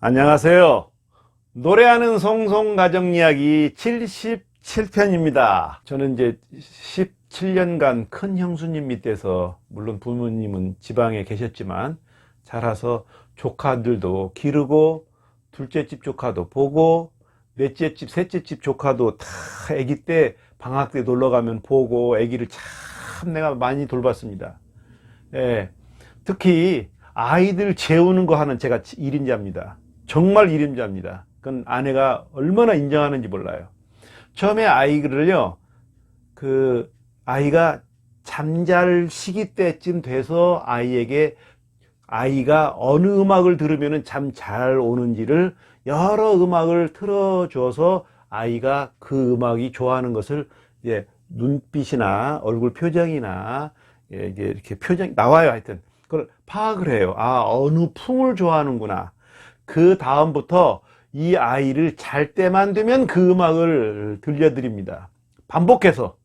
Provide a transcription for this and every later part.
안녕하세요. 노래하는 송송가정이야기 77편입니다. 저는 이제 17년간 큰 형수님 밑에서, 물론 부모님은 지방에 계셨지만 자라서 조카들도 기르고, 둘째 집 조카도 보고, 넷째 집, 셋째 집 조카도 다 아기 때 방학 때 놀러 가면 보고, 아기를 참 내가 많이 돌봤습니다. 예. 특히 아이들 재우는 거 하는 제가 1인자입니다. 정말 1인자입니다. 그건 아내가 얼마나 인정하는지 몰라요. 처음에 아이들을요, 아이가 잠잘 시기 때쯤 돼서 아이가 어느 음악을 들으면 잠 잘 오는지를 여러 음악을 틀어줘서 아이가 그 음악이 좋아하는 것을 이제 눈빛이나 얼굴 표정이나 이게 이렇게 표정이 나와요. 하여튼 그걸 파악을 해요. 아, 어느 풍을 좋아하는구나. 그 다음부터 이 아이를 잘 때만 되면 그 음악을 들려드립니다. 반복해서.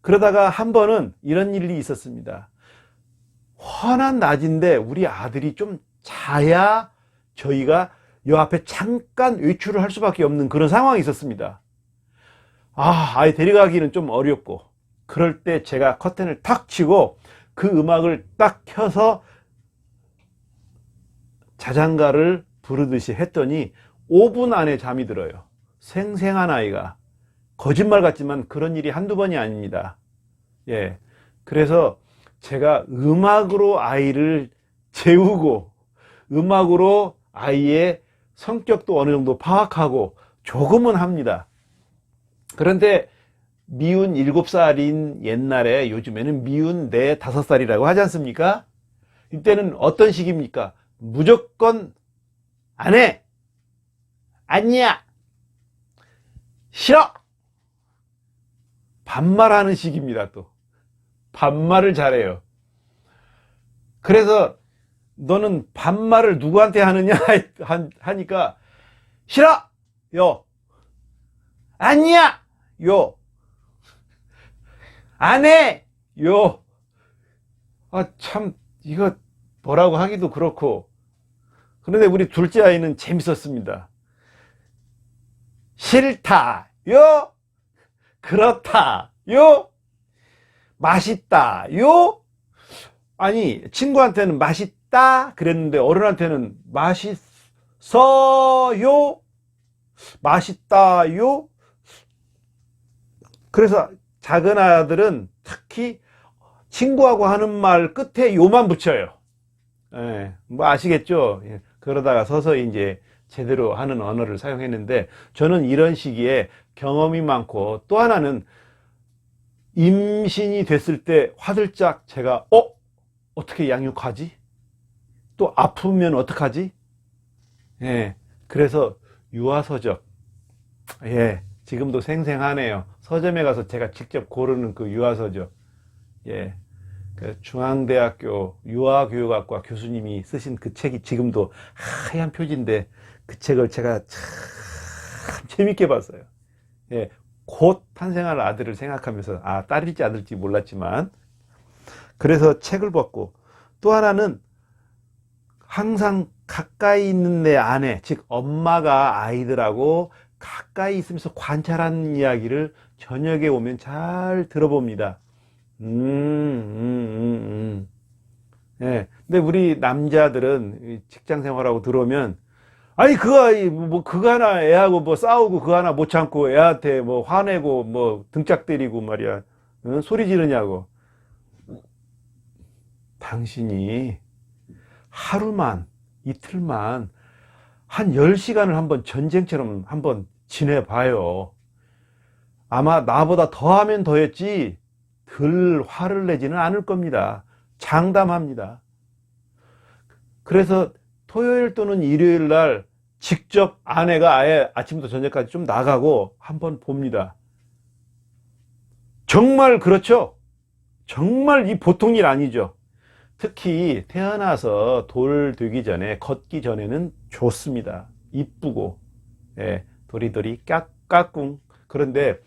그러다가 한 번은 이런 일이 있었습니다. 환한 낮인데 우리 아들이 좀 자야 저희가 요 앞에 잠깐 외출을 할 수밖에 없는 그런 상황이 있었습니다. 아이 데려가기는 좀 어렵고, 그럴 때 제가 커튼을 탁 치고 그 음악을 딱 켜서 자장가를 부르듯이 했더니 5분 안에 잠이 들어요. 생생한 아이가. 거짓말 같지만 그런 일이 한두 번이 아닙니다. 예. 그래서 제가 음악으로 아이를 재우고, 음악으로 아이의 성격도 어느 정도 파악하고 조금은 합니다. 그런데 미운 7살인 옛날에, 요즘에는 미운 4, 5살이라고 하지 않습니까? 이때는 어떤 식입니까? 무조건 안 해! 아니야! 싫어! 반말하는 식입니다. 또 반말을 잘해요. 그래서 너는 반말을 누구한테 하느냐 하니까 싫어! 요! 아니야! 요! 안 해! 요! 참 이거 뭐라고 하기도 그렇고. 그런데 우리 둘째 아이는 재밌었습니다. 싫다! 요! 그렇다! 요! 맛있다! 요! 아니, 친구한테는 맛있다 그랬는데 어른한테는 맛있어요? 맛있다요? 그래서 작은 아들은 특히 친구하고 하는 말 끝에 요만 붙여요. 예, 뭐 아시겠죠? 예, 그러다가 서서히 이제 제대로 하는 언어를 사용했는데, 저는 이런 시기에 경험이 많고, 또 하나는 임신이 됐을 때 화들짝 제가 어떻게 양육하지? 또 아프면 어떡하지? 예, 그래서 유아서적, 예, 지금도 생생하네요. 서점에 가서 제가 직접 고르는 그 유아서적, 예, 그 중앙대학교 유아교육학과 교수님이 쓰신 그 책이 지금도 하얀 표지인데, 그 책을 제가 참 재밌게 봤어요. 예, 곧 탄생할 아들을 생각하면서, 딸일지 아들일지 몰랐지만, 그래서 책을 봤고, 또 하나는 항상 가까이 있는 내 아내, 즉 엄마가 아이들하고 가까이 있으면서 관찰하는 이야기를 저녁에 오면 잘 들어봅니다. 예. 근데 우리 남자들은 직장 생활하고 들어오면, 아니, 그거 하나 애하고 뭐 싸우고, 그거 하나 못 참고 애한테 뭐 화내고 뭐 등짝 때리고 말이야. 응? 소리 지르냐고. 당신이 하루만, 이틀만, 한 10시간을 한번 전쟁처럼 한번 지내봐요. 아마 나보다 더하면 더했지 덜 화를 내지는 않을 겁니다. 장담합니다. 그래서 토요일 또는 일요일 날 직접 아내가 아예 아침부터 저녁까지 좀 나가고 한번 봅니다. 정말 그렇죠? 정말 이 보통 일 아니죠? 특히 태어나서 돌 되기 전에, 걷기 전에는 좋습니다. 이쁘고, 예, 도리도리 까꿍. 그런데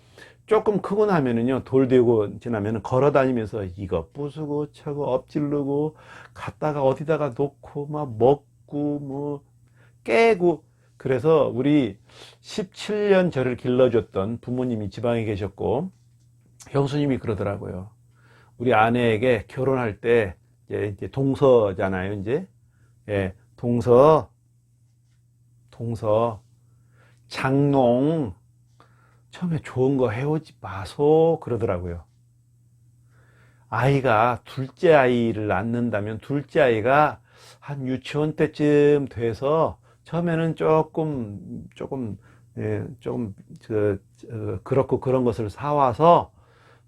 조금 크고 나면은요, 돌 되고 지나면은 걸어 다니면서 이거 부수고 저거 엎질르고, 갔다가 어디다가 놓고 막 먹고 뭐 깨고. 그래서 우리 17년 저를 길러줬던 부모님이 지방에 계셨고, 형수님이 그러더라고요. 우리 아내에게 결혼할 때 이제 동서잖아요. 이제 예, 동서 장농 처음에 좋은 거 해오지 마소 그러더라고요. 아이가 둘째 아이를 낳는다면 둘째 아이가 한 유치원 때쯤 돼서 처음에는 조금 그렇고 그런 것을 사와서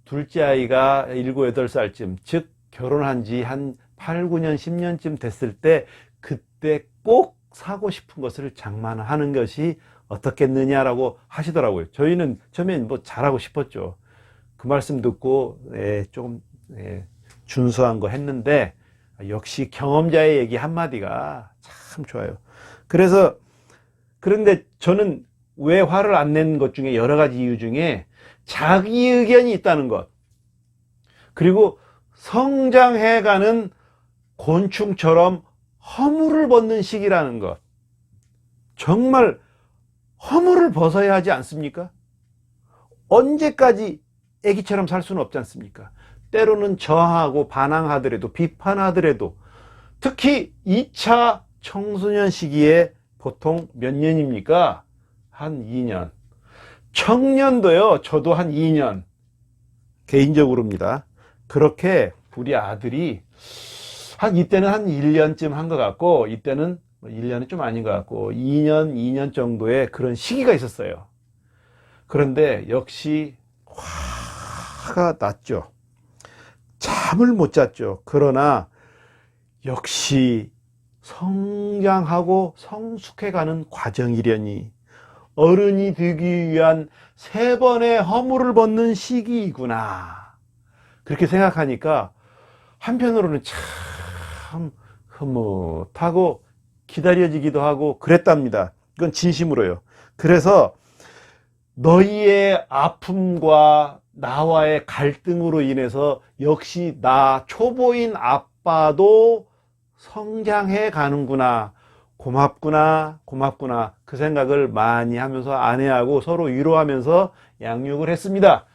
둘째 아이가 7, 8살쯤, 즉 결혼한 지 한 8, 9년, 10년쯤 됐을 때 그때 꼭 사고 싶은 것을 장만하는 것이 어떻겠느냐라고 하시더라고요. 저희는 처음엔 뭐 잘하고 싶었죠. 그 말씀 듣고 조금 준수한 거 했는데 역시 경험자의 얘기 한마디가 참 좋아요. 그래서 그런데 저는 왜 화를 안 낸 것 중에 여러 가지 이유 중에 자기 의견이 있다는 것, 그리고 성장해가는 곤충처럼 허물을 벗는 시기라는 것. 정말 허물을 벗어야 하지 않습니까? 언제까지 애기처럼 살 수는 없지 않습니까? 때로는 저항하고 반항하더라도, 비판하더라도, 특히 2차 청소년 시기에 보통 몇 년입니까? 한 2년. 청년도요, 저도 한 2년. 개인적으로입니다. 그렇게 우리 아들이 이때는 한 1년쯤 한 것 같고, 이때는 1년은 좀 아닌 것 같고, 2년 정도의 그런 시기가 있었어요. 그런데 역시 화가 났죠. 잠을 못 잤죠. 그러나 역시 성장하고 성숙해가는 과정이려니 어른이 되기 위한 3번의 허물을 벗는 시기이구나. 그렇게 생각하니까 한편으로는 참 흐뭇하고 기다려지기도 하고 그랬답니다. 이건 진심으로요. 그래서 너희의 아픔과 나와의 갈등으로 인해서 역시 나 초보인 아빠도 성장해 가는구나, 고맙구나 그 생각을 많이 하면서 아내하고 서로 위로하면서 양육을 했습니다.